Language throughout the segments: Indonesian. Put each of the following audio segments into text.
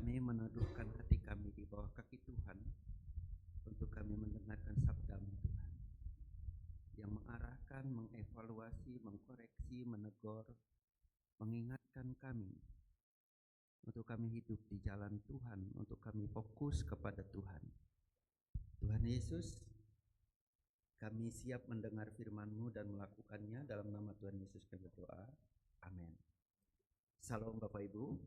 kami meneduhkan hati kami di bawah kaki Tuhan untuk kami mendengarkan sabda-Mu Tuhan yang mengarahkan, mengevaluasi, mengkoreksi, menegur, mengingatkan kami untuk kami hidup di jalan Tuhan, untuk kami fokus kepada Tuhan. Tuhan Yesus, kami siap mendengar firman-Mu dan melakukannya. Dalam nama Tuhan Yesus kami berdoa. Amin. Salam Bapak Ibu.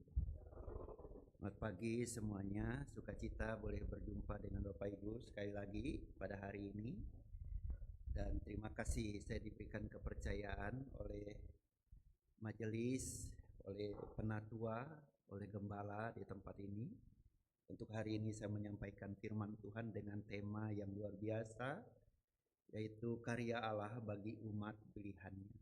Selamat pagi semuanya. Sukacita boleh berjumpa dengan Bapak Ibu sekali lagi pada hari ini. Dan terima kasih saya diberikan kepercayaan oleh majelis, oleh penatua, oleh gembala di tempat ini. Untuk hari ini saya menyampaikan firman Tuhan dengan tema yang luar biasa, yaitu karya Allah bagi umat pilihannya.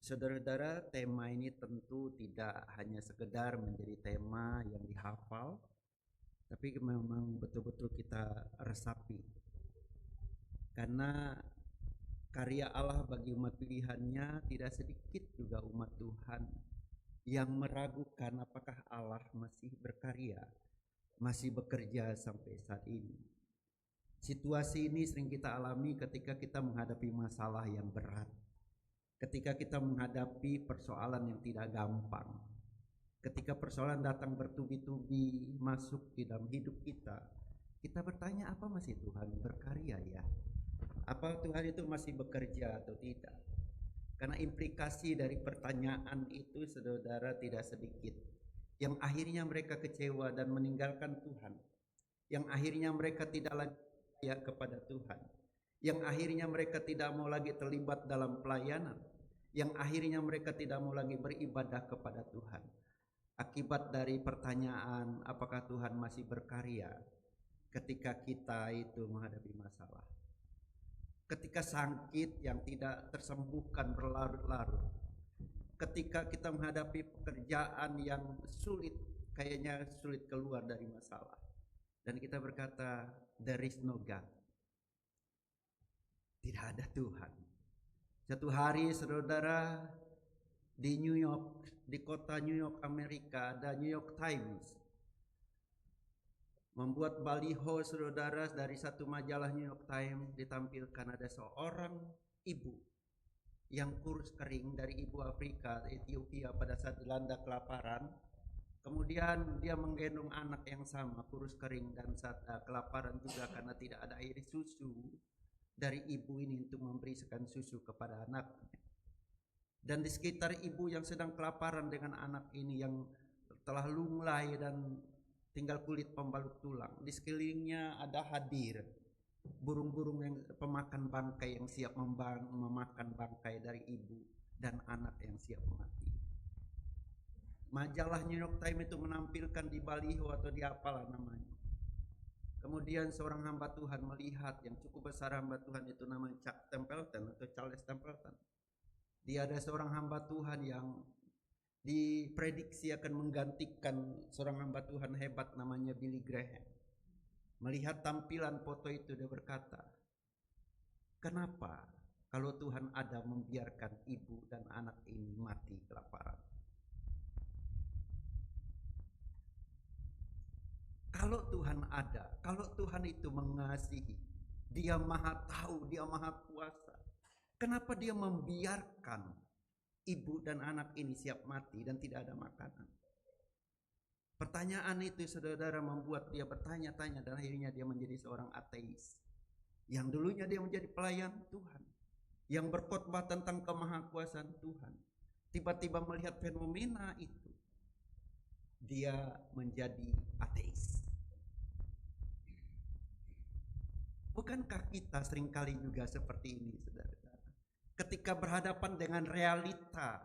Saudara-saudara, tema ini tentu tidak hanya sekedar menjadi tema yang dihafal, tapi memang betul-betul kita resapi. Karena karya Allah bagi umat pilihannya tidak sedikit juga umat Tuhan yang meragukan apakah Allah masih berkarya, masih bekerja sampai saat ini. Situasi ini sering kita alami ketika kita menghadapi masalah yang berat. Ketika kita menghadapi persoalan yang tidak gampang, ketika persoalan datang bertubi-tubi masuk di dalam hidup kita, kita bertanya, apa masih Tuhan berkarya ya? Apa Tuhan itu masih bekerja atau tidak? Karena implikasi dari pertanyaan itu, saudara, tidak sedikit. Yang akhirnya mereka kecewa dan meninggalkan Tuhan. Yang akhirnya mereka tidak lagi percaya kepada Tuhan. Yang akhirnya mereka tidak mau lagi terlibat dalam pelayanan, yang akhirnya mereka tidak mau lagi beribadah kepada Tuhan. Akibat dari pertanyaan apakah Tuhan masih berkarya ketika kita itu menghadapi masalah. Ketika sakit yang tidak tersembuhkan berlarut-larut. Ketika kita menghadapi pekerjaan yang sulit, kayaknya sulit keluar dari masalah. Dan kita berkata, there is no God. Tidak ada Tuhan. Satu hari saudara di New York, di kota New York Amerika, ada New York Times membuat baliho, saudara, dari satu majalah New York Times ditampilkan ada seorang ibu yang kurus kering dari ibu Afrika, Ethiopia, pada saat dilanda kelaparan. Kemudian dia menggendong anak yang sama, kurus kering dan saat kelaparan juga karena tidak ada air susu dari ibu ini untuk memberikan susu kepada anaknya. Dan di sekitar ibu yang sedang kelaparan dengan anak ini yang telah lunglai dan tinggal kulit pembalut tulang, di sekelilingnya ada hadir burung-burung yang pemakan bangkai yang siap memakan bangkai dari ibu dan anak yang siap mati. Majalah New York Times itu menampilkan di baliho atau di apalah namanya. Kemudian seorang hamba Tuhan melihat, yang cukup besar hamba Tuhan itu namanya Chuck Templeton atau Charles Templeton. Dia ada seorang hamba Tuhan yang diprediksi akan menggantikan seorang hamba Tuhan hebat namanya Billy Graham. Melihat tampilan foto itu dia berkata, kenapa kalau Tuhan ada membiarkan ibu dan anak ini mati kelaparan? Kalau Tuhan ada, kalau Tuhan itu mengasihi, Dia maha tahu, Dia maha kuasa. Kenapa Dia membiarkan ibu dan anak ini siap mati dan tidak ada makanan? Pertanyaan itu, saudara, membuat dia bertanya-tanya dan akhirnya dia menjadi seorang ateis. Yang dulunya dia menjadi pelayan Tuhan, yang berkhotbah tentang kemahakuasaan Tuhan. Tiba-tiba melihat fenomena itu, dia menjadi ateis. Bukankah kita seringkali juga seperti ini, saudara-saudara? Ketika berhadapan dengan realita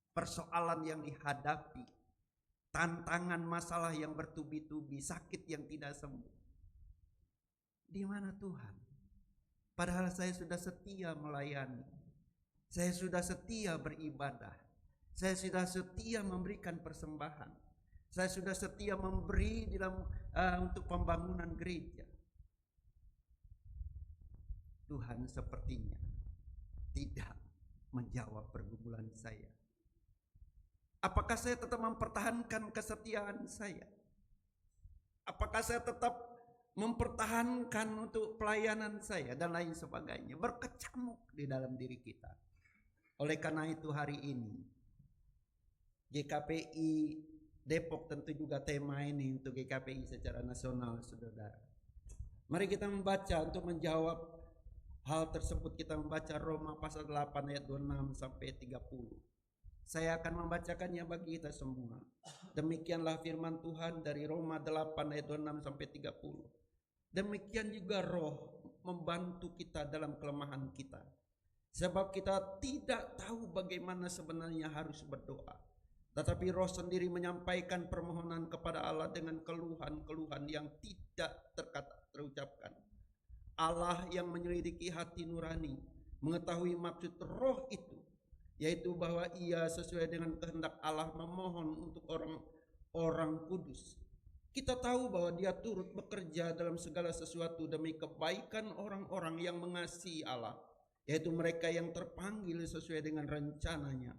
persoalan yang dihadapi, tantangan masalah yang bertubi-tubi, sakit yang tidak sembuh, di mana Tuhan? Padahal saya sudah setia melayani, saya sudah setia beribadah, saya sudah setia memberikan persembahan, saya sudah setia memberi dalam untuk pembangunan gereja. Tuhan sepertinya tidak menjawab pergumulan saya. Apakah saya tetap mempertahankan kesetiaan saya? Apakah saya tetap mempertahankan untuk pelayanan saya dan lain sebagainya. Berkecamuk di dalam diri kita. Oleh karena itu hari ini GKPI Depok tentu juga tema ini untuk GKPI secara nasional, saudara. Mari kita membaca untuk menjawab hal tersebut. Kita membaca Roma pasal 8 ayat 26 sampai 30. Saya akan membacakannya bagi kita semua. Demikianlah firman Tuhan dari Roma 8 ayat 26 sampai 30. Demikian juga Roh membantu kita dalam kelemahan kita. Sebab kita tidak tahu bagaimana sebenarnya harus berdoa. Tetapi Roh sendiri menyampaikan permohonan kepada Allah dengan keluhan-keluhan yang tidak terucapkan. Allah yang menyelidiki hati nurani mengetahui maksud Roh itu, yaitu bahwa ia sesuai dengan kehendak Allah memohon untuk orang-orang kudus. Kita tahu bahwa dia turut bekerja dalam segala sesuatu demi kebaikan orang-orang yang mengasihi Allah, yaitu mereka yang terpanggil sesuai dengan rencananya.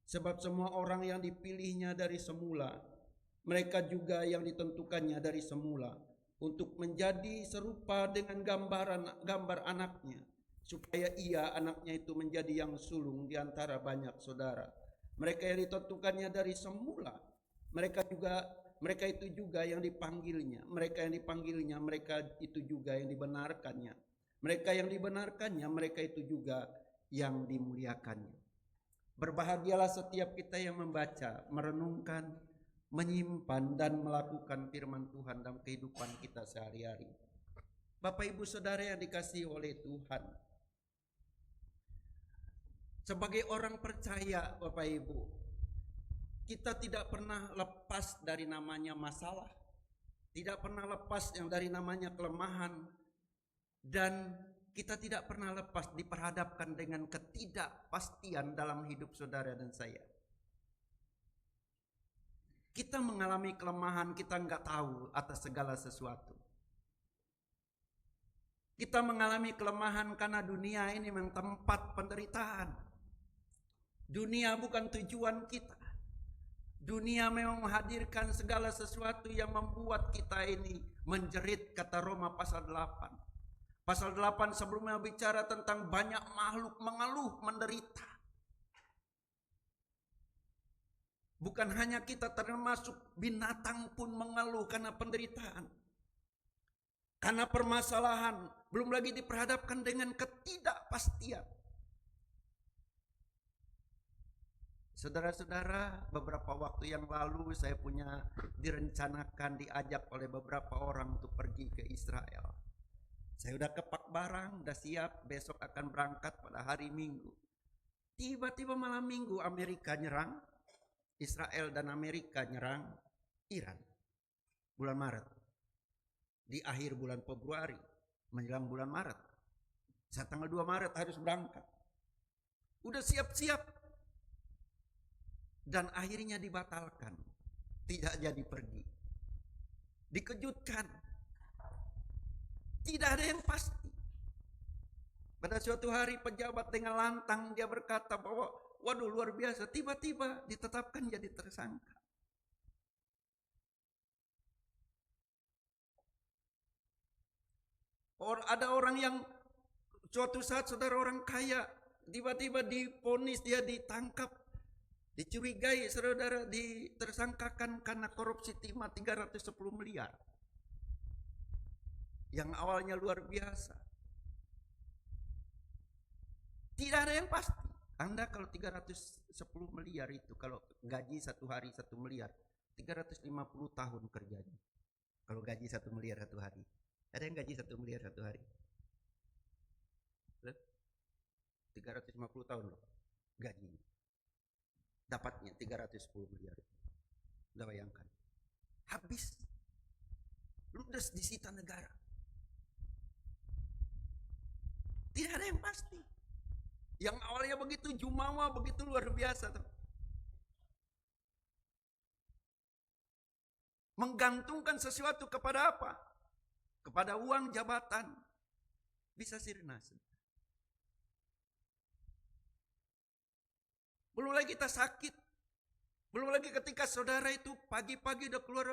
Sebab semua orang yang dipilihnya dari semula, mereka juga yang ditentukannya dari semula, untuk menjadi serupa dengan gambar anaknya, supaya ia anaknya itu menjadi yang sulung di antara banyak saudara. Mereka yang ditentukannya dari semula, mereka itu juga yang dipanggilnya. Mereka yang dipanggilnya, mereka itu juga yang dibenarkannya. Mereka yang dibenarkannya, mereka itu juga yang dimuliakannya. Berbahagialah setiap kita yang membaca, merenungkan, menyimpan dan melakukan firman Tuhan dalam kehidupan kita sehari-hari. Bapak Ibu Saudara yang dikasihi oleh Tuhan, sebagai orang percaya, Bapak Ibu, kita tidak pernah lepas dari namanya masalah, tidak pernah lepas yang dari namanya kelemahan, dan kita tidak pernah lepas diperhadapkan dengan ketidakpastian dalam hidup saudara dan saya. Kita mengalami kelemahan, kita nggak tahu atas segala sesuatu. Kita mengalami kelemahan karena dunia ini memang tempat penderitaan. Dunia bukan tujuan kita. Dunia memang menghadirkan segala sesuatu yang membuat kita ini menjerit, kata Roma pasal 8. Pasal 8 sebelumnya bicara tentang banyak makhluk mengeluh, menderita. Bukan hanya kita, termasuk binatang pun mengeluh karena penderitaan, karena permasalahan, belum lagi diperhadapkan dengan ketidakpastian. Saudara-saudara, beberapa waktu yang lalu saya direncanakan diajak oleh beberapa orang untuk pergi ke Israel. Saya udah kepak barang, udah siap, besok akan berangkat pada hari Minggu. Tiba-tiba malam Minggu Amerika nyerang, Israel dan Amerika nyerang Iran. Bulan Maret. Di akhir bulan Februari, menjelang bulan Maret. Saya tanggal 2 Maret harus berangkat. Udah siap-siap. Dan akhirnya dibatalkan. Tidak jadi pergi. Dikejutkan. Tidak ada yang pasti. Pada suatu hari pejabat dengan lantang dia berkata bahwa waduh luar biasa, tiba-tiba ditetapkan jadi tersangka. Ada orang yang suatu saat saudara orang kaya tiba-tiba divonis, dia ditangkap, dicurigai saudara, ditersangkakan karena korupsi timah 310 miliar. Yang awalnya luar biasa. Tidak ada yang pasti. Anda kalau 310 miliar itu, kalau gaji satu hari 1 miliar, 350 tahun kerjanya. Kalau gaji 1 miliar satu hari. Ada yang gaji 1 miliar satu hari? 350 tahun loh gajinya. Dapatnya 310 miliar. Udah bayangkan. Habis. Ludes disita negara. Tidak ada yang pasti. Yang awalnya begitu jumawa, begitu luar biasa tuh. Menggantungkan sesuatu kepada apa? Kepada uang, jabatan. Bisa sirna. Belum lagi kita sakit. Belum lagi ketika saudara itu pagi-pagi udah keluar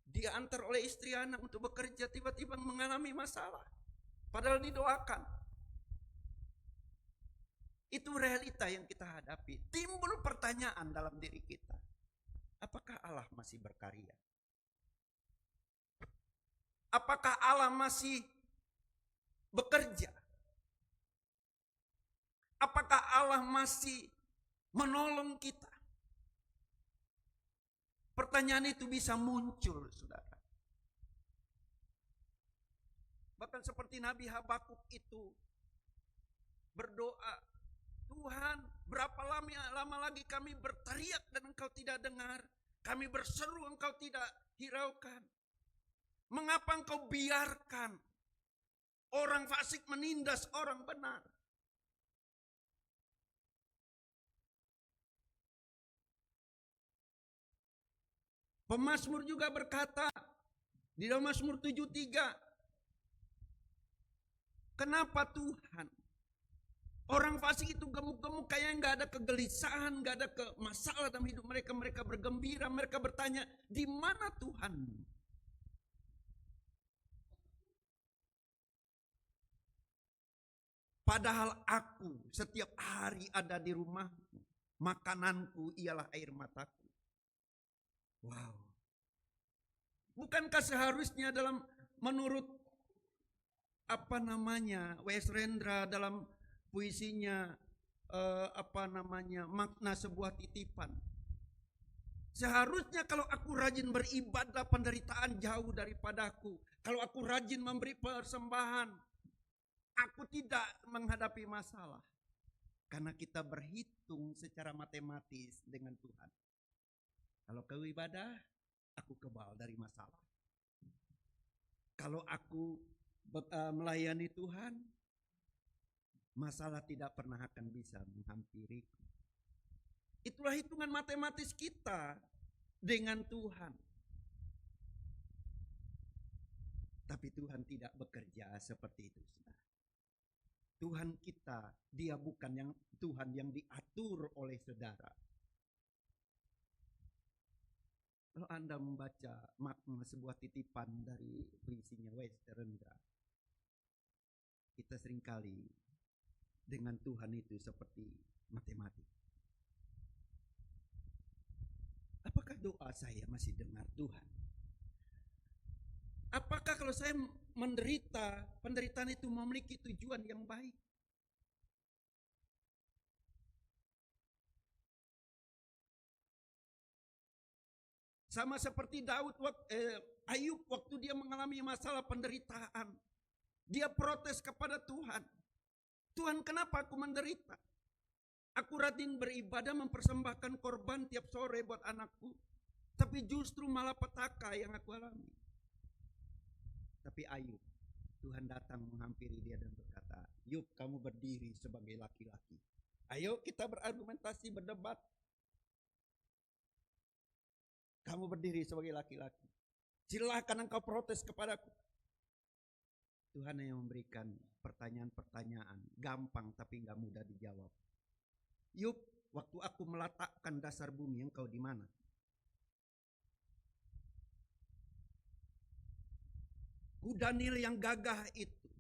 diantar oleh istri anak untuk bekerja, tiba-tiba mengalami masalah. Padahal didoakan. Itu realita yang kita hadapi. Timbul pertanyaan dalam diri kita. Apakah Allah masih berkarya? Apakah Allah masih bekerja? Apakah Allah masih menolong kita? Pertanyaan itu bisa muncul, saudara. Bahkan seperti Nabi Habakuk itu berdoa, Tuhan, berapa lama lagi kami berteriak dan Engkau tidak dengar? Kami berseru, Engkau tidak hiraukan. Mengapa Engkau biarkan orang fasik menindas orang benar? Pemazmur juga berkata di dalam Mazmur 73, kenapa Tuhan? Orang fasik itu gemuk-gemuk, kayak nggak ada kegelisahan, nggak ada masalah dalam hidup mereka. Mereka bergembira, mereka bertanya, di mana Tuhan? Padahal aku setiap hari ada di rumahku, makananku ialah air mataku. Wow. Bukankah seharusnya dalam menurut W.S. Rendra dalam puisinya makna sebuah titipan. Seharusnya kalau aku rajin beribadah, penderitaan jauh daripadaku. Kalau aku rajin memberi persembahan, aku tidak menghadapi masalah. Karena kita berhitung secara matematis dengan Tuhan. Kalau kau ibadah, aku kebal dari masalah. Kalau aku melayani Tuhan, masalah tidak pernah akan bisa menghampiriku. Itulah hitungan matematis kita dengan Tuhan. Tapi Tuhan tidak bekerja seperti itu, saudara. Tuhan kita, dia bukan Tuhan yang diatur oleh saudara. Kalau Anda membaca makna sebuah titipan dari puisinya W.S. Rendra, kita seringkali dengan Tuhan itu seperti matematik. Apakah doa saya masih dengar Tuhan? Apakah kalau saya menderita, penderitaan itu memiliki tujuan yang baik? Sama seperti Ayub waktu dia mengalami masalah penderitaan. Dia protes kepada Tuhan. Tuhan, kenapa aku menderita? Aku rajin beribadah, mempersembahkan korban tiap sore buat anakku. Tapi justru malah petaka yang aku alami. Tapi Ayub, Tuhan datang menghampiri dia dan berkata, Ayub, kamu berdiri sebagai laki-laki. Ayo kita berargumentasi, berdebat. Kamu berdiri sebagai laki-laki. Silakan engkau protes kepadaku. Tuhan yang memberikan pertanyaan-pertanyaan gampang tapi nggak mudah dijawab. Yuk, waktu aku meletakkan dasar bumi, engkau di mana? Kuda Nil yang gagah itu,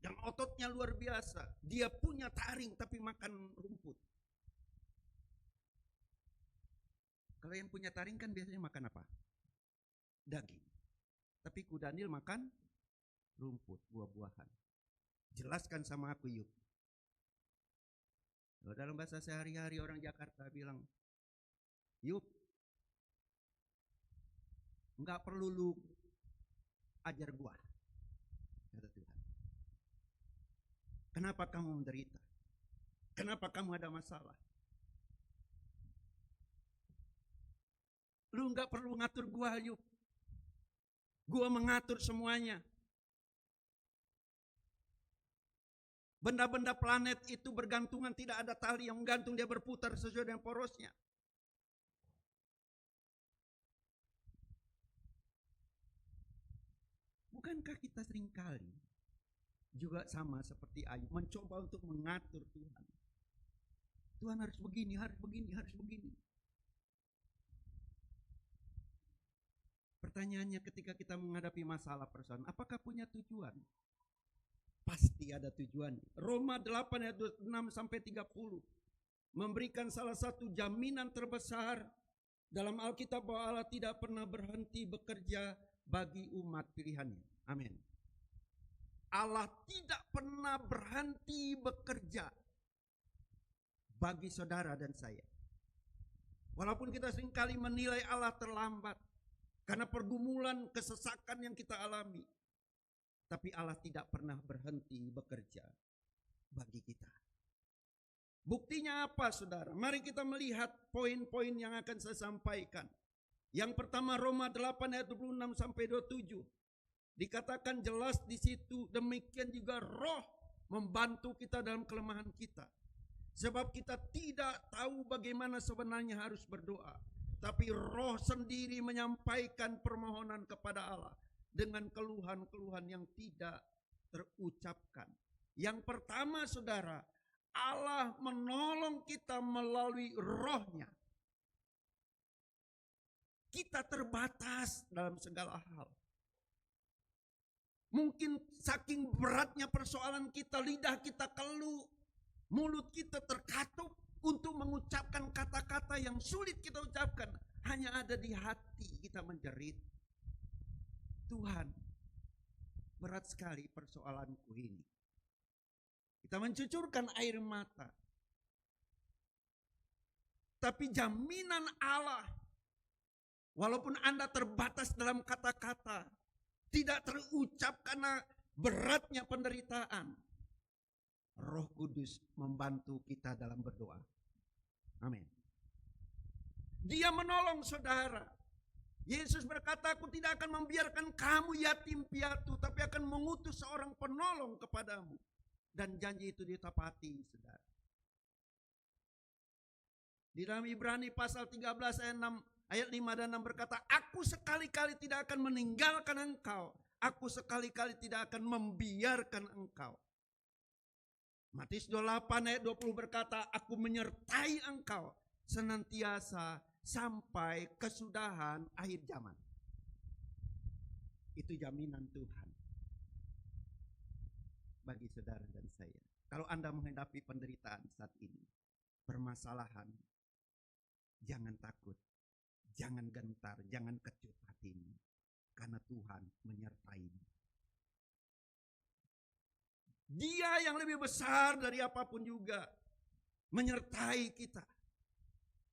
yang ototnya luar biasa, dia punya taring tapi makan rumput. Kalau yang punya taring kan biasanya makan apa? Daging. Tapi kuda Nil makan rumput, buah-buahan. Jelaskan sama aku yuk. Kalau dalam bahasa sehari-hari orang Jakarta bilang, yuk, enggak perlu lu ajar gua, kata Tuhan. Kenapa kamu menderita? Kenapa kamu ada masalah? Lu enggak perlu ngatur gua, yuk. Gua mengatur semuanya. Benda-benda planet itu bergantungan, tidak ada tali yang menggantung, dia berputar sesuai dengan porosnya. Bukankah kita seringkali juga sama seperti Ayub, mencoba untuk mengatur Tuhan? Tuhan harus begini, harus begini, harus begini. pertanyaannya ketika kita menghadapi masalah persoalan, apakah punya tujuan? Pasti ada tujuan. Roma 8 ayat 6 sampai 30 memberikan salah satu jaminan terbesar dalam Alkitab bahwa Allah tidak pernah berhenti bekerja bagi umat pilihannya. Amin. Allah tidak pernah berhenti bekerja bagi saudara dan saya. Walaupun kita seringkali menilai Allah terlambat karena pergumulan kesesakan yang kita alami, tapi Allah tidak pernah berhenti bekerja bagi kita. Buktinya apa, saudara? Mari kita melihat poin-poin yang akan saya sampaikan. Yang pertama, Roma 8 ayat 26 sampai 27. Dikatakan jelas di situ, demikian juga Roh membantu kita dalam kelemahan kita. Sebab kita tidak tahu bagaimana sebenarnya harus berdoa, tapi Roh sendiri menyampaikan permohonan kepada Allah dengan keluhan-keluhan yang tidak terucapkan. Yang pertama, saudara, Allah menolong kita melalui Roh-Nya. Kita terbatas dalam segala hal. Mungkin saking beratnya persoalan kita, lidah kita keluh, mulut kita terkatup untuk mengucapkan kata-kata yang sulit kita ucapkan. Hanya ada di hati kita menjerit, Tuhan, berat sekali persoalanku ini. Kita mencucurkan air mata. Tapi jaminan Allah, walaupun Anda terbatas dalam kata-kata, tidak terucap karena beratnya penderitaan, Roh Kudus membantu kita dalam berdoa. Amin. Dia menolong saudara. Yesus berkata, aku tidak akan membiarkan kamu yatim piatu, tapi akan mengutus seorang penolong kepadamu. Dan janji itu ditepati, saudara. Di dalam Ibrani pasal 13 ayat 5 dan 6 berkata, aku sekali-kali tidak akan meninggalkan engkau. Aku sekali-kali tidak akan membiarkan engkau. Matius 28 ayat 20 berkata, aku menyertai engkau senantiasa sampai kesudahan akhir zaman. Itu jaminan Tuhan bagi saudara dan saya. Kalau Anda menghadapi penderitaan saat ini, permasalahan, jangan takut, jangan gentar, jangan kecut hatimu, karena Tuhan menyertaimu. Dia yang lebih besar dari apapun juga menyertai kita.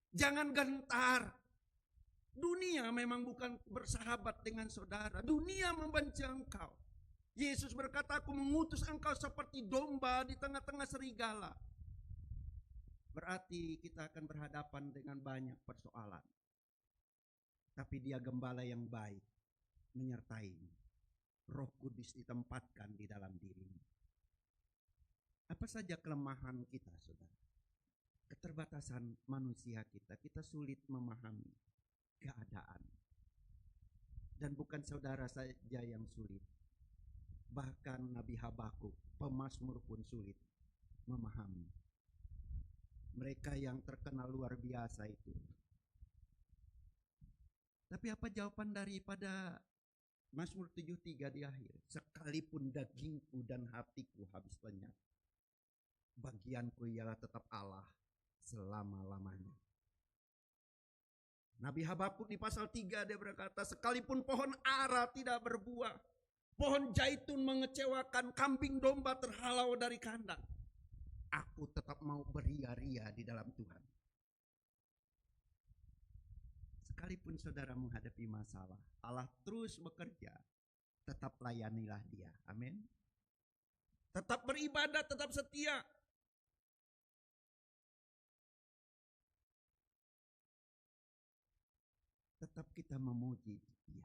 Jangan gentar. Dunia memang bukan bersahabat dengan saudara. Dunia membenci engkau. Yesus berkata, aku mengutus engkau seperti domba di tengah-tengah serigala. Berarti kita akan berhadapan dengan banyak persoalan. Tapi dia gembala yang baik, menyertaimu. Roh Kudus ditempatkan di dalam dirimu. Apa saja kelemahan kita, saudara? Keterbatasan manusia kita sulit memahami keadaan. Dan bukan saudara saja yang sulit. Bahkan Nabi Habakuk, pemazmur pun sulit memahami. Mereka yang terkenal luar biasa itu. Tapi apa jawaban daripada Mazmur 73 di akhir? Sekalipun dagingku dan hatiku habis lenyap, bagianku ialah tetap Allah selama-lamanya. Nabi Habakuk di pasal 3 dia berkata, sekalipun pohon ara tidak berbuah, pohon zaitun mengecewakan, kambing domba terhalau dari kandang, aku tetap mau beria-ria di dalam Tuhan. Sekalipun saudara menghadapi masalah, Allah terus bekerja, tetap layanilah dia. Amin. Tetap beribadah, tetap setia. Tetap kita memuji dia.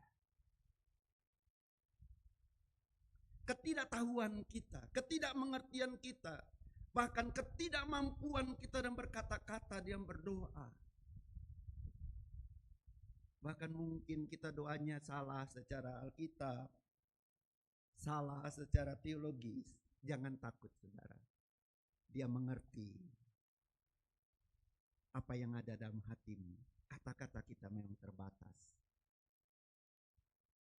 Ketidaktahuan kita, ketidakmengertian kita, bahkan ketidakmampuan kita dalam berkata-kata, dia berdoa. Bahkan mungkin kita doanya salah secara Alkitab, salah secara teologis. Jangan takut, saudara. Dia mengerti apa yang ada dalam hatimu. Kata-kata kita memang terbatas.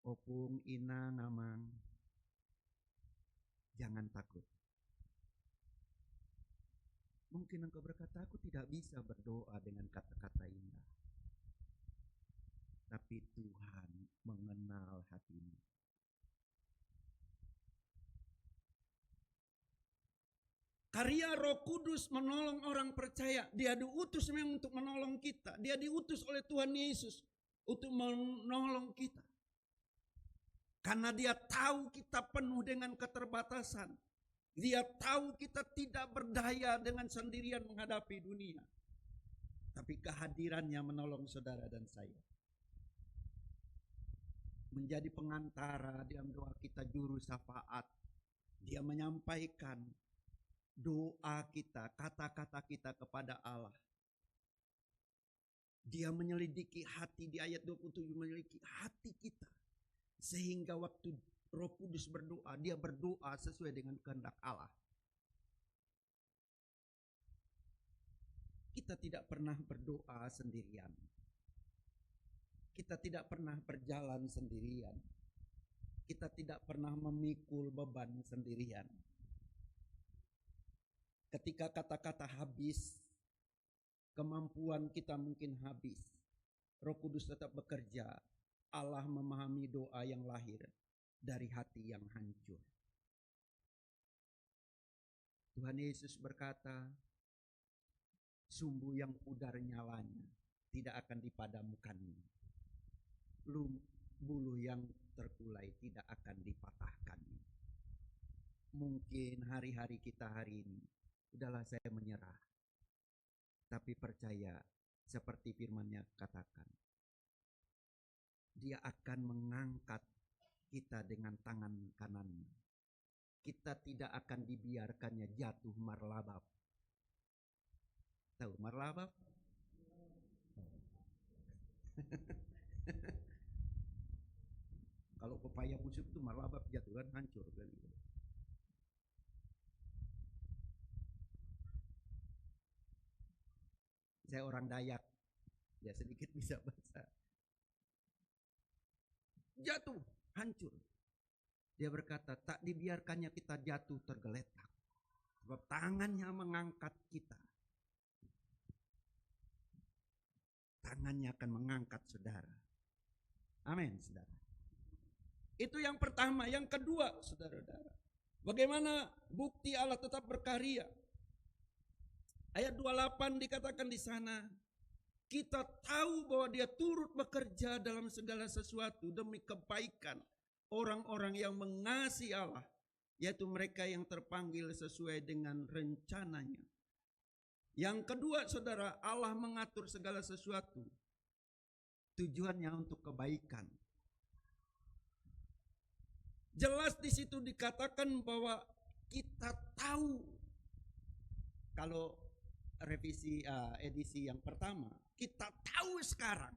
Opung, Ina, Ngamang, jangan takut. Mungkin engkau berkata, aku tidak bisa berdoa dengan kata-kata indah. Tapi Tuhan mengenal hatimu. Karya Roh Kudus menolong orang percaya. Dia diutus memang untuk menolong kita. Dia diutus oleh Tuhan Yesus untuk menolong kita. Karena dia tahu kita penuh dengan keterbatasan. Dia tahu kita tidak berdaya dengan sendirian menghadapi dunia. Tapi kehadirannya menolong saudara dan saya. Menjadi pengantara dalam doa kita, juru syafaat. Dia menyampaikan doa kita, kata-kata kita kepada Allah. Dia menyelidiki hati, di ayat 27 menyelidiki hati kita. Sehingga waktu Roh Kudus berdoa, dia berdoa sesuai dengan kehendak Allah. Kita tidak pernah berdoa sendirian. Kita tidak pernah berjalan sendirian. Kita tidak pernah memikul beban sendirian. Ketika kata-kata habis, kemampuan kita mungkin habis. Roh Kudus tetap bekerja. Allah memahami doa yang lahir dari hati yang hancur. Tuhan Yesus berkata, sumbu yang pudar nyalanya tidak akan dipadamkannya. Buluh yang terkulai tidak akan dipatahkannya. Mungkin hari-hari kita hari ini, udahlah saya menyerah. Tapi percaya seperti firman-Nya katakan, dia akan mengangkat kita dengan tangan kanannya. Kita tidak akan dibiarkannya jatuh marlabab. Tahu marlabab? Kalau pepaya busuk itu marlabab jatuh kan hancur kali. Saya orang Dayak, ya sedikit bisa bahasa. Jatuh, hancur. Dia berkata, tak dibiarkannya kita jatuh tergeletak. Sebab tangannya mengangkat kita. Tangannya akan mengangkat saudara. Amin, saudara. Itu yang pertama. Yang kedua, saudara-saudara, bagaimana bukti Allah tetap berkarya? Ayat 28 dikatakan di sana, kita tahu bahwa dia turut bekerja dalam segala sesuatu demi kebaikan orang-orang yang mengasihi Allah, yaitu mereka yang terpanggil sesuai dengan rencananya. Yang kedua, saudara, Allah mengatur segala sesuatu. Tujuannya untuk kebaikan. Jelas di situ dikatakan bahwa kita tahu, kalau revisi edisi yang pertama, kita tahu sekarang.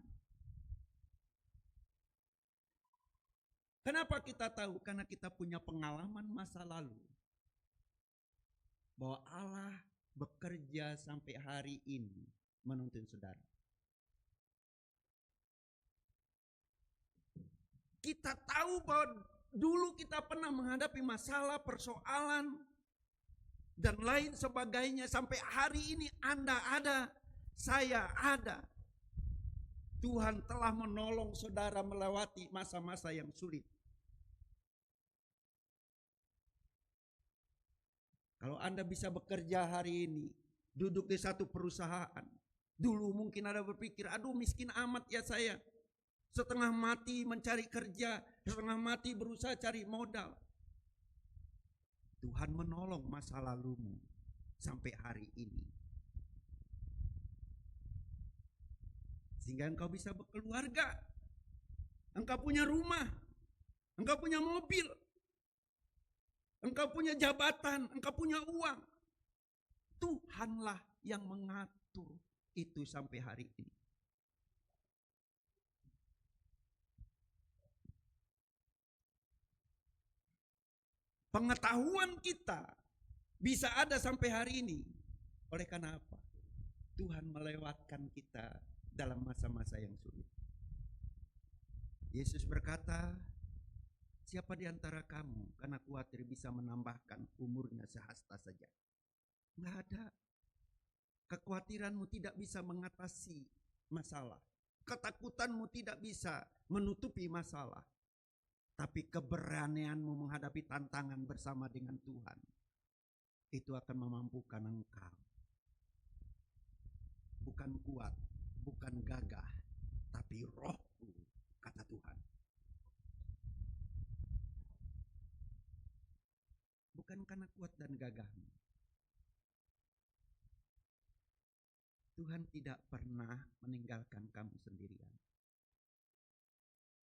Kenapa kita tahu? Karena kita punya pengalaman masa lalu. Bahwa Allah bekerja sampai hari ini menuntun saudara. Kita tahu bahwa dulu kita pernah menghadapi masalah, persoalan, dan lain sebagainya. Sampai hari ini Anda ada, saya ada. Tuhan telah menolong saudara melewati masa-masa yang sulit. Kalau Anda bisa bekerja hari ini, duduk di satu perusahaan. Dulu mungkin Anda berpikir, aduh miskin amat ya saya. Setengah mati mencari kerja, setengah mati berusaha cari modal. Tuhan menolong masa lalumu sampai hari ini. Sehingga engkau bisa berkeluarga. Engkau punya rumah. Engkau punya mobil. Engkau punya jabatan. Engkau punya uang. Tuhanlah yang mengatur itu sampai hari ini. Pengetahuan kita bisa ada sampai hari ini. Oleh karena apa? Tuhan melewatkan kita dalam masa-masa yang sulit. Yesus berkata, Siapa di antara kamu karena khawatir bisa menambahkan umurnya sehasta saja? Nggak ada. Kekhawatiranmu tidak bisa mengatasi masalah. Ketakutanmu tidak bisa menutupi masalah. Tapi keberanianmu menghadapi tantangan bersama dengan Tuhan, itu akan memampukan engkau. Bukan kuat, bukan gagah, tapi rohku, kata Tuhan. Bukan karena kuat dan gagahmu. Tuhan tidak pernah meninggalkan kamu sendirian.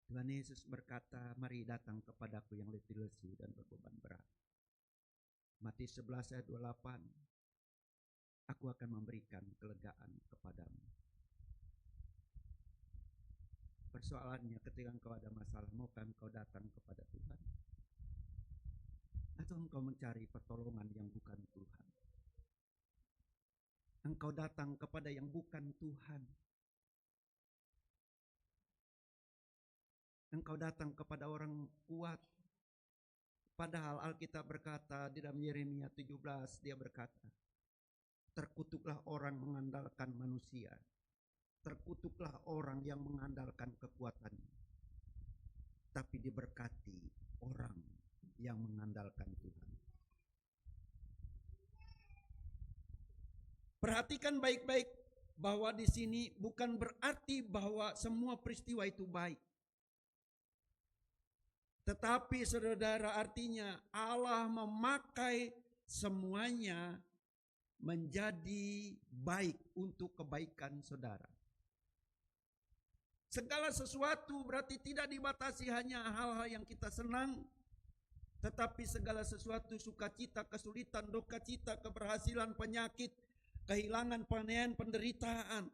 Tuhan Yesus berkata, mari datang kepadaku yang letih lesu dan berbeban berat. Matius 11 ayat 28, aku akan memberikan kelegaan kepadamu. Persoalannya ketika engkau ada masalah, maukah engkau datang kepada Tuhan? Atau engkau mencari pertolongan yang bukan Tuhan? Engkau datang kepada yang bukan Tuhan. Engkau datang kepada orang kuat. Padahal Alkitab berkata di dalam Yeremia 17, dia berkata, terkutuklah orang mengandalkan manusia. Terkutuklah orang yang mengandalkan kekuatannya. Tapi diberkati orang yang mengandalkan Tuhan. Perhatikan baik-baik bahwa di sini bukan berarti bahwa semua peristiwa itu baik. Tetapi saudara, artinya Allah memakai semuanya menjadi baik untuk kebaikan saudara. Segala sesuatu berarti tidak dibatasi hanya hal-hal yang kita senang, tetapi segala sesuatu, sukacita, kesulitan, duka cita, keberhasilan, penyakit, kehilangan, panen, penderitaan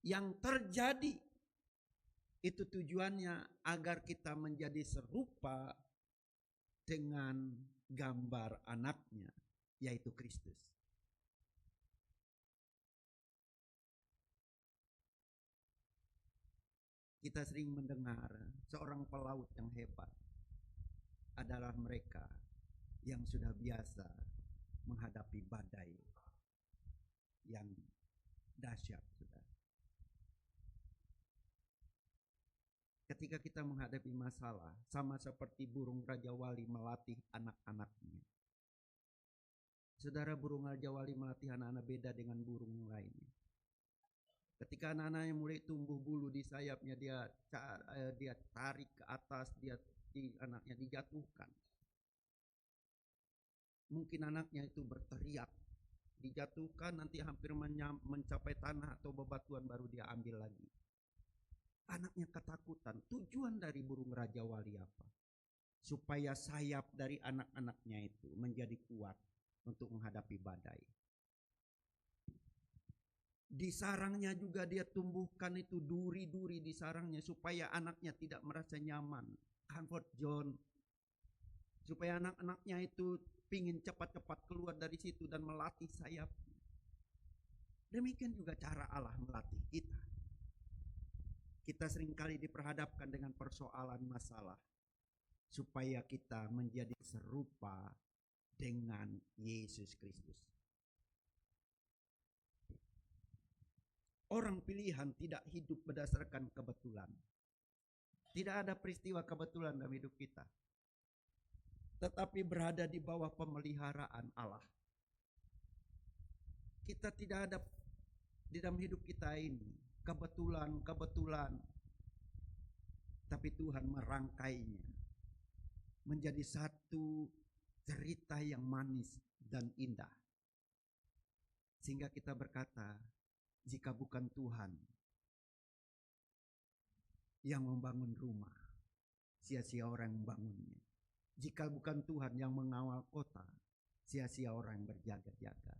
yang terjadi, itu tujuannya agar kita menjadi serupa dengan gambar anaknya, yaitu Kristus. Kita sering mendengar seorang pelaut yang hebat adalah mereka yang sudah biasa menghadapi badai yang dahsyat. Ketika kita menghadapi masalah, sama seperti burung Raja Wali melatih anak-anaknya. Saudara, burung Raja Wali melatih anak-anak beda dengan burung lainnya. Ketika anak-anaknya mulai tumbuh bulu di sayapnya, dia tarik ke atas, anaknya dijatuhkan. Mungkin anaknya itu berteriak, dijatuhkan, nanti hampir mencapai tanah atau bebatuan, baru dia ambil lagi. Anaknya ketakutan. Tujuan dari burung Raja Wali apa? Supaya sayap dari anak-anaknya itu menjadi kuat untuk menghadapi badai. Di sarangnya juga dia tumbuhkan itu duri-duri di sarangnya supaya anaknya tidak merasa nyaman. Comfort zone. Supaya anak-anaknya itu pingin cepat-cepat keluar dari situ dan melatih sayapnya. Demikian juga cara Allah melatih kita. Kita seringkali diperhadapkan dengan persoalan masalah supaya kita menjadi serupa dengan Yesus Kristus. Orang pilihan tidak hidup berdasarkan kebetulan. Tidak ada peristiwa kebetulan dalam hidup kita. Tetapi berada di bawah pemeliharaan Allah. Kita tidak ada di dalam hidup kita ini kebetulan, tapi Tuhan merangkainya menjadi satu cerita yang manis dan indah, sehingga kita berkata, jika bukan Tuhan yang membangun rumah, sia-sia orang yang membangunnya. Jika bukan Tuhan yang mengawal kota, sia-sia orang yang berjaga-jaga.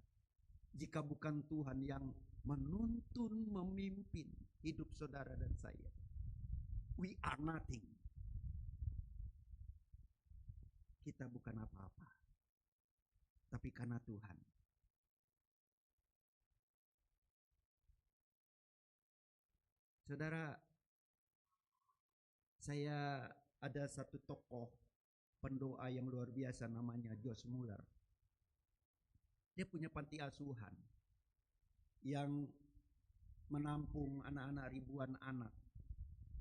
Jika bukan Tuhan yang menuntun, memimpin hidup saudara dan saya, we are nothing. Kita bukan apa-apa, tapi karena Tuhan. Saudara, saya ada satu tokoh pendoa yang luar biasa namanya George Muller. Dia punya panti asuhan yang menampung anak-anak ribuan anak,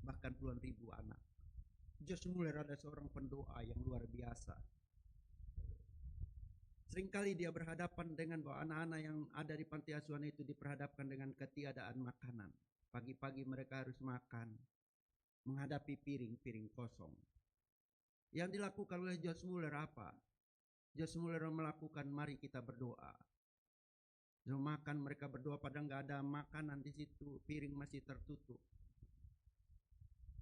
bahkan puluhan ribu anak. George Muller ada seorang pendoa yang luar biasa. Seringkali dia berhadapan dengan bahwa anak-anak yang ada di panti asuhan itu diperhadapkan dengan ketiadaan makanan. Pagi-pagi mereka harus makan, menghadapi piring-piring kosong. Yang dilakukan oleh George Muller apa? George Muller melakukan, mari kita berdoa. Makan, mereka berdoa, padahal nggak ada makanan di situ, piring masih tertutup.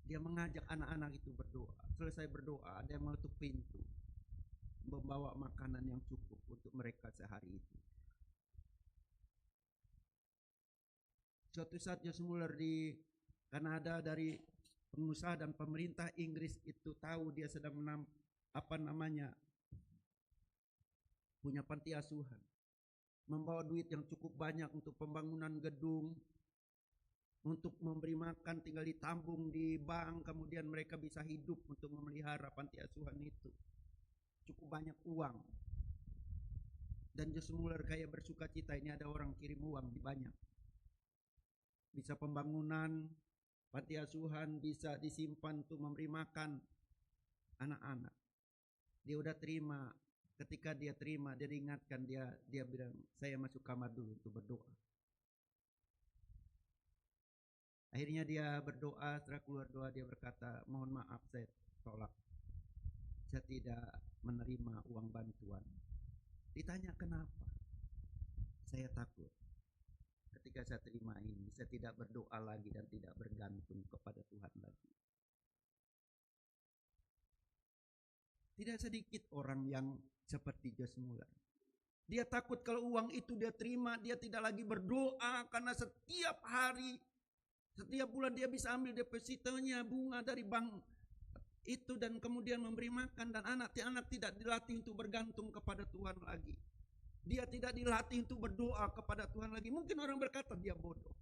Dia mengajak anak-anak itu berdoa. Selesai berdoa, ada yang menutup pintu, membawa makanan yang cukup untuk mereka sehari itu. Suatu saat George Muller di Kanada, dari pengusaha dan pemerintah Inggris itu tahu dia sedang punya panti asuhan, membawa duit yang cukup banyak untuk pembangunan gedung, untuk memberi makan, tinggal ditambung di bank, kemudian mereka bisa hidup untuk memelihara panti asuhan itu. Cukup banyak uang. Dan George Muller kayak bersuka cita, ini ada orang kirim uang banyak. Bisa pembangunan panti asuhan, bisa disimpan untuk memberi makan anak-anak. Dia udah terima. Ketika dia terima, dia diingatkan, dia bilang, saya masuk kamar dulu untuk berdoa. Akhirnya dia berdoa, setelah keluar doa dia berkata, mohon maaf saya tolak. Saya tidak menerima uang bantuan. Ditanya kenapa? Saya takut. Ketika saya terima ini, saya tidak berdoa lagi dan tidak bergantung kepada Tuhan lagi. Tidak sedikit orang yang seperti George Muller. Dia takut kalau uang itu dia terima, dia tidak lagi berdoa, karena setiap hari, setiap bulan dia bisa ambil depositonya, bunga dari bank itu, dan kemudian memberi makan, dan anak-anak tidak dilatih untuk bergantung kepada Tuhan lagi. Dia tidak dilatih untuk berdoa kepada Tuhan lagi. Mungkin orang berkata dia bodoh.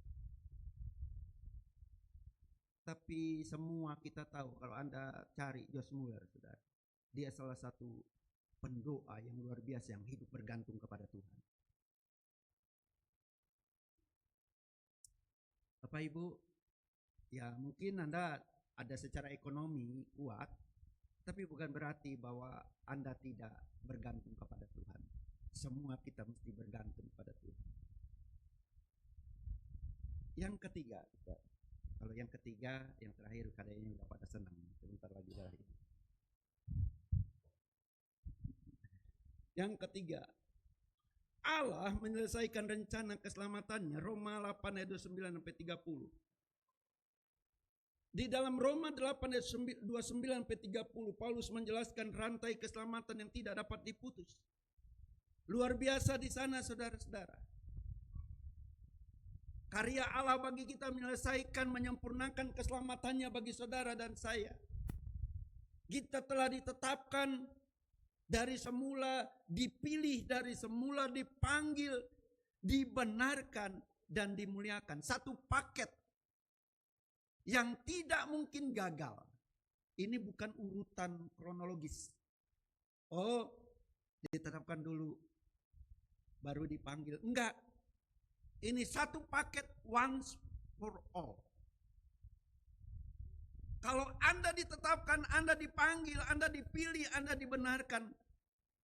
Tapi semua kita tahu, kalau Anda cari George Muller, saudara, dia salah satu pendoa yang luar biasa yang hidup bergantung kepada Tuhan. Bapak Ibu, ya mungkin Anda ada secara ekonomi kuat, tapi bukan berarti bahwa Anda tidak bergantung kepada Tuhan. Semua kita mesti bergantung pada Tuhan. Yang ketiga, kalau yang ketiga, yang terakhir kayaknya udah pada senang, sebentar lagi berakhir. Yang ketiga, Allah menyelesaikan rencana keselamatannya. Roma 8 ayat 29 sampai 30. Di dalam Roma 8 ayat 29 sampai 30, Paulus menjelaskan rantai keselamatan yang tidak dapat diputus. Luar biasa di sana, saudara-saudara. Karya Allah bagi kita menyelesaikan, menyempurnakan keselamatannya bagi saudara dan saya. Kita telah ditetapkan dari semula, dipilih dari semula, dipanggil, dibenarkan, dan dimuliakan. Satu paket yang tidak mungkin gagal. Ini bukan urutan kronologis. Oh, ditetapkan dulu, baru dipanggil. Enggak. Ini satu paket, once for all. Kalau Anda ditetapkan, Anda dipanggil, Anda dipilih, Anda dibenarkan,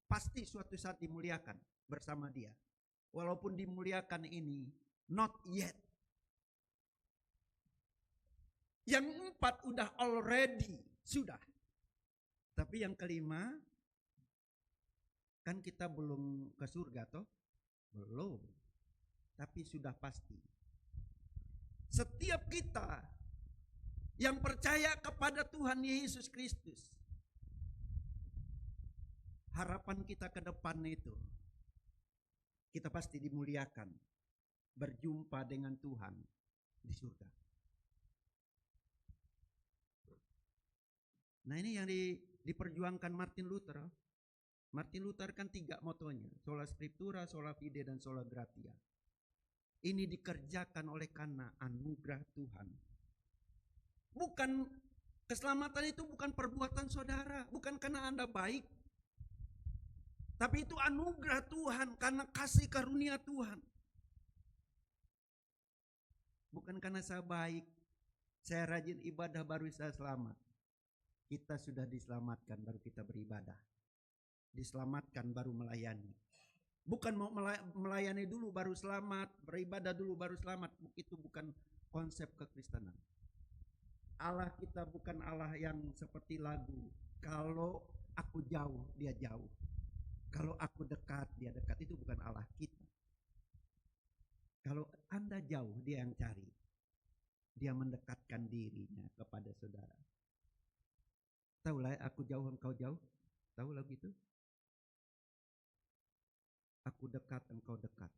pasti suatu saat dimuliakan bersama Dia. Walaupun dimuliakan ini not yet. Yang 4 udah already, sudah. Tapi yang kelima, kan kita belum ke surga toh? Belum. Tapi sudah pasti. Setiap kita yang percaya kepada Tuhan Yesus Kristus, harapan kita ke depan itu, kita pasti dimuliakan, berjumpa dengan Tuhan di surga. Nah ini yang diperjuangkan Martin Luther. Martin Luther kan 3 motonya, sola scriptura, sola fide, dan sola gratia. Ini dikerjakan oleh karena anugerah Tuhan. Bukan Keselamatan itu bukan perbuatan saudara, bukan karena Anda baik. Tapi itu anugerah Tuhan karena kasih karunia Tuhan. Bukan karena saya baik, saya rajin ibadah baru saya selamat. Kita sudah diselamatkan baru kita beribadah. Diselamatkan baru melayani. Bukan mau melayani dulu baru selamat, beribadah dulu baru selamat. Itu bukan konsep kekristenan. Allah kita bukan Allah yang seperti lagu. Kalau aku jauh, dia jauh. Kalau aku dekat, dia dekat. Itu bukan Allah kita. Kalau Anda jauh, dia yang cari. Dia mendekatkan dirinya kepada saudara. Tahulah aku jauh, engkau jauh. Tahu lagu itu? Aku dekat, engkau dekat.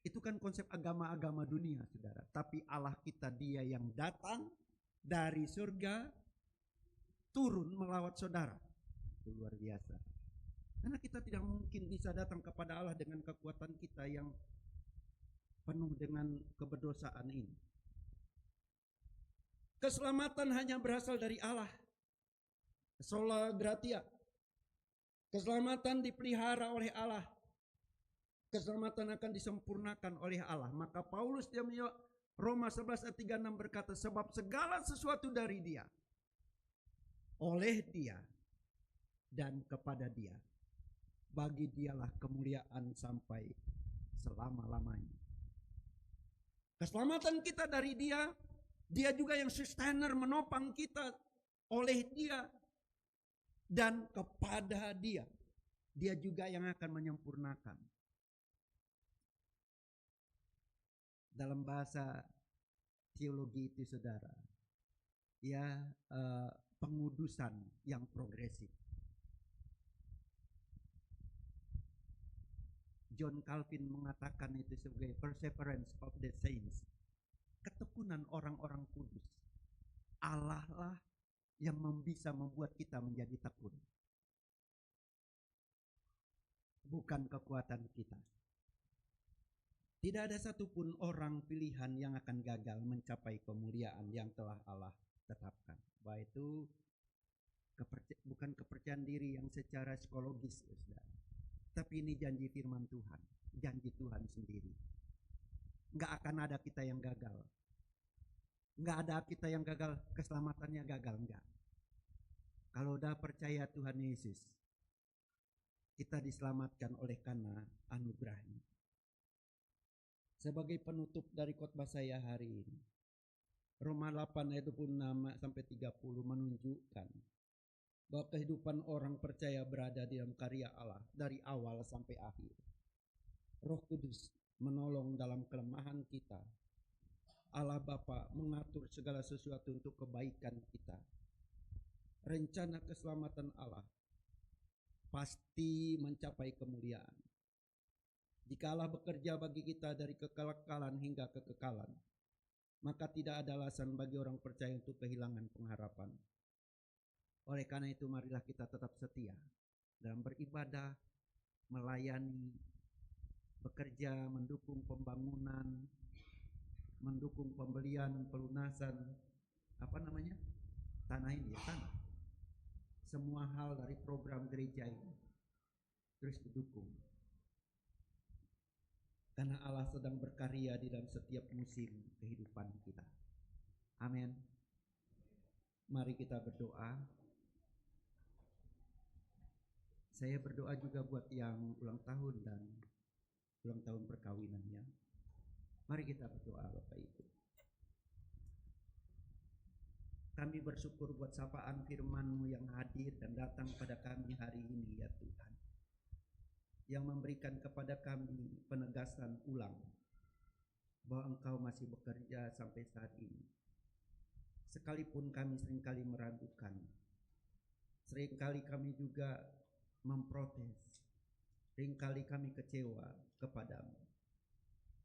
Itu kan konsep agama-agama dunia, saudara. Tapi Allah kita, dia yang datang dari surga, turun melawat saudara. Itu luar biasa. Karena kita tidak mungkin bisa datang kepada Allah dengan kekuatan kita yang penuh dengan keberdosaan ini. Keselamatan hanya berasal dari Allah. Sola gratia. Keselamatan dipelihara oleh Allah. Keselamatan akan disempurnakan oleh Allah. Maka Paulus dia Roma 11 ayat 36 berkata, sebab segala sesuatu dari dia, oleh dia, dan kepada dia. Bagi dialah kemuliaan sampai selama-lamanya. Keselamatan kita dari dia, dia juga yang sustainer menopang kita, oleh dia, dan kepada dia. Dia juga yang akan menyempurnakan. Dalam bahasa teologi itu saudara, ya pengudusan yang progresif. John Calvin mengatakan itu sebagai perseverance of the saints. Ketekunan orang-orang kudus. Allah lah yang bisa membuat kita menjadi tekun. Bukan kekuatan kita. Tidak ada satupun orang pilihan yang akan gagal mencapai kemuliaan yang telah Allah tetapkan. Bahwa itu bukan kepercayaan diri yang secara psikologis, saudara. Tapi ini janji firman Tuhan, janji Tuhan sendiri. Nggak akan ada kita yang gagal. Nggak ada kita yang gagal, keselamatannya gagal, enggak. Kalau udah percaya Tuhan Yesus, kita diselamatkan oleh karena anugerahnya. Sebagai penutup dari khotbah saya hari ini, Roma 8 ayat 26 sampai 30 menunjukkan bahwa kehidupan orang percaya berada di dalam karya Allah dari awal sampai akhir. Roh Kudus menolong dalam kelemahan kita. Allah Bapa mengatur segala sesuatu untuk kebaikan kita. Rencana keselamatan Allah pasti mencapai kemuliaan. Jika Allah bekerja bagi kita dari kekekalan hingga kekekalan, maka tidak ada alasan bagi orang percaya untuk kehilangan pengharapan. Oleh karena itu marilah kita tetap setia dalam beribadah, melayani, bekerja, mendukung pembangunan, mendukung pembelian, pelunasan, tanah ini ya, tanah. Semua hal dari program gereja ini terus didukung. Karena Allah sedang berkarya di dalam setiap musim kehidupan kita. Amin. Mari kita berdoa. Saya berdoa juga buat yang ulang tahun dan ulang tahun perkawinannya. Mari kita berdoa Bapak Ibu. Kami bersyukur buat sapaan firman-Mu yang hadir dan datang pada kami hari ini ya Tuhan. Yang memberikan kepada kami penegasan ulang bahwa Engkau masih bekerja sampai saat ini. Sekalipun kami seringkali meragukan, seringkali kami juga memprotes, seringkali kami kecewa kepadamu.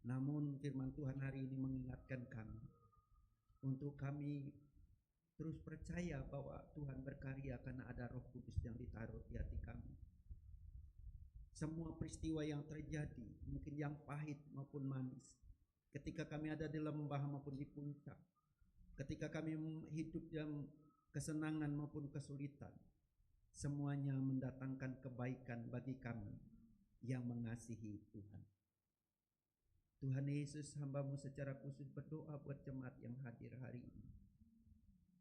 Namun firman Tuhan hari ini mengingatkan kami untuk kami terus percaya bahwa Tuhan berkarya karena ada Roh Kudus yang ditaruh di hati kami. Semua peristiwa yang terjadi, mungkin yang pahit maupun manis, ketika kami ada di lembah maupun di puncak, Ketika kami hidup dalam kesenangan maupun kesulitan, semuanya mendatangkan kebaikan bagi kami yang mengasihi Tuhan. Tuhan Yesus, hamba-Mu secara khusus berdoa buat jemaat yang hadir hari ini.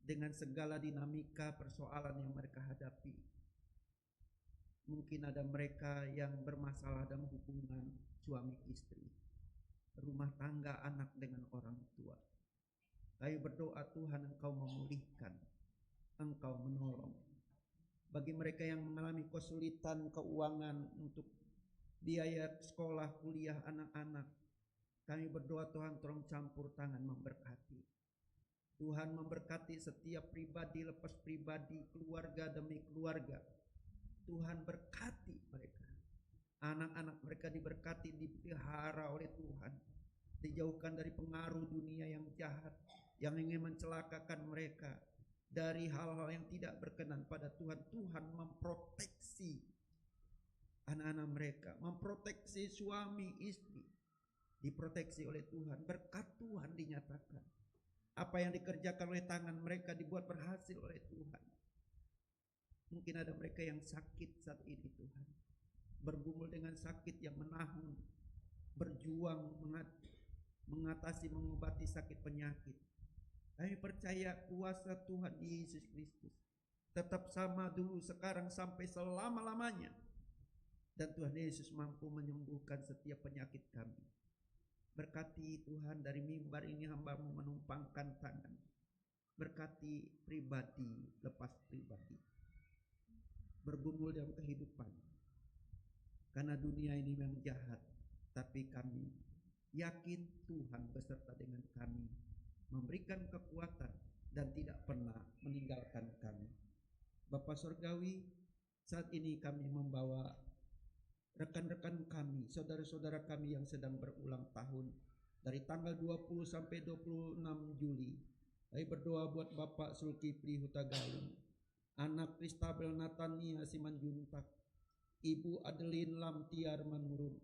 Dengan segala dinamika persoalan yang mereka hadapi. Mungkin ada mereka yang bermasalah dalam hubungan suami istri, rumah tangga anak dengan orang tua. Kami berdoa Tuhan, Engkau memulihkan, Engkau menolong. Bagi mereka yang mengalami kesulitan keuangan untuk biaya sekolah, kuliah anak-anak, kami berdoa Tuhan tolong campur tangan memberkati. Tuhan memberkati setiap pribadi lepas pribadi, keluarga demi keluarga. Tuhan berkati mereka. Anak-anak mereka diberkati, dipelihara oleh Tuhan. Dijauhkan dari pengaruh dunia yang jahat, yang ingin mencelakakan mereka. Dari hal-hal yang tidak berkenan pada Tuhan. Tuhan memproteksi anak-anak mereka, memproteksi suami istri, diproteksi oleh Tuhan. Berkat Tuhan dinyatakan. Apa yang dikerjakan oleh tangan mereka dibuat berhasil oleh Tuhan. Mungkin ada mereka yang sakit saat ini Tuhan, bergumul dengan sakit yang menahun, berjuang mengatasi, mengobati sakit penyakit. Kami percaya kuasa Tuhan Yesus Kristus tetap sama dulu, sekarang, sampai selama-lamanya. Dan Tuhan Yesus mampu menyembuhkan setiap penyakit kami. Berkati Tuhan, dari mimbar ini hamba-Mu menumpangkan tangan. Berkati pribadi lepas pribadi, bergumul dalam kehidupan. Karena dunia ini memang jahat, tapi kami yakin Tuhan beserta dengan kami, memberikan kekuatan dan tidak pernah meninggalkan kami. Bapa Surgawi, saat ini kami membawa rekan-rekan kami, saudara-saudara kami yang sedang berulang tahun dari tanggal 20 sampai 26 Juli. Kami berdoa buat Bapak Zulkifli Hutagalung, anak Kristabel Natania Simanjuntak, Ibu Adeline Lamtiar Manurun,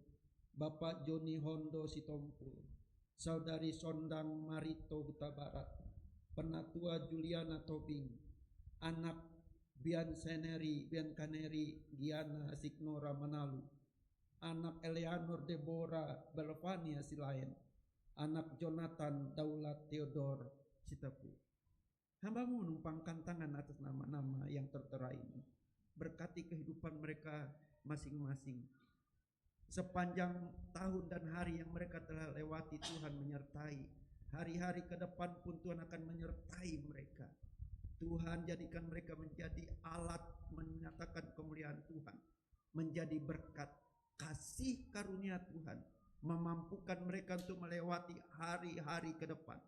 Bapak Joni Hondo Sitompul, Saudari Sondang Marito Huta Barat, Penatua Juliana Tobing, anak Bian Kaneri Giana Signora Manalu, anak Eleanor Deborah Belvania Silayan, anak Jonathan Daulat Theodor Sitapu. Hamba-Mu menumpangkan tangan atas nama-nama yang tertera ini. Berkati kehidupan mereka masing-masing. Sepanjang tahun dan hari yang mereka telah lewati, Tuhan menyertai. Hari-hari ke depan pun Tuhan akan menyertai mereka. Tuhan jadikan mereka menjadi alat menyatakan kemuliaan Tuhan, menjadi berkat. Kasih karunia Tuhan memampukan mereka untuk melewati hari-hari ke depan,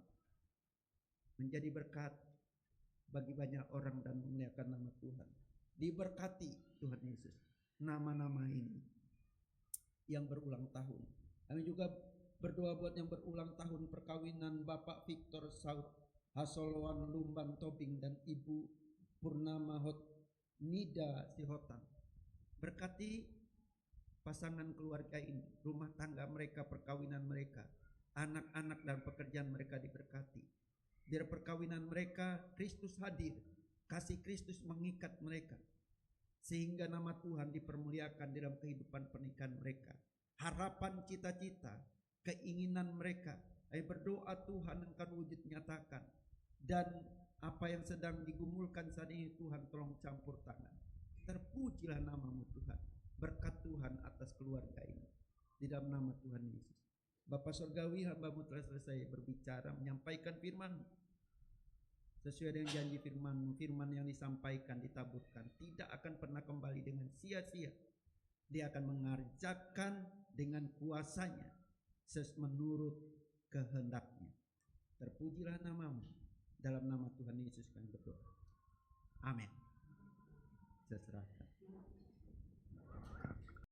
menjadi berkat bagi banyak orang dan memuliakan nama Tuhan. Diberkati Tuhan Yesus nama-nama ini yang berulang tahun. Kami juga berdoa buat yang berulang tahun perkawinan Bapak Victor Saud Hasolwan Lumban Tobing dan Ibu Purnama Hot Nida Sihotan. Berkati pasangan keluarga ini, rumah tangga mereka, perkawinan mereka, anak-anak dan pekerjaan mereka diberkati. Biar perkawinan mereka Kristus hadir, kasih Kristus mengikat mereka, sehingga nama Tuhan dipermuliakan dalam kehidupan pernikahan mereka. Harapan, cita-cita, keinginan mereka, saya berdoa Tuhan akan wujud nyatakan. Dan apa yang sedang digumulkan saat ini, Tuhan tolong campur tangan. Terpujilah nama-Mu Tuhan. Berkat Tuhan atas keluarga ini, di dalam nama Tuhan Yesus. Bapa Surgawi, hamba-Mu telah selesai berbicara, menyampaikan firman. Sesuai dengan janji firman-Mu, firman yang disampaikan, ditaburkan, tidak akan pernah kembali dengan sia-sia. Dia akan mengerjakan dengan kuasanya menurut kehendaknya. Terpujilah nama-Mu. Dalam nama Tuhan Yesus kami berdoa. Amin. Seserah.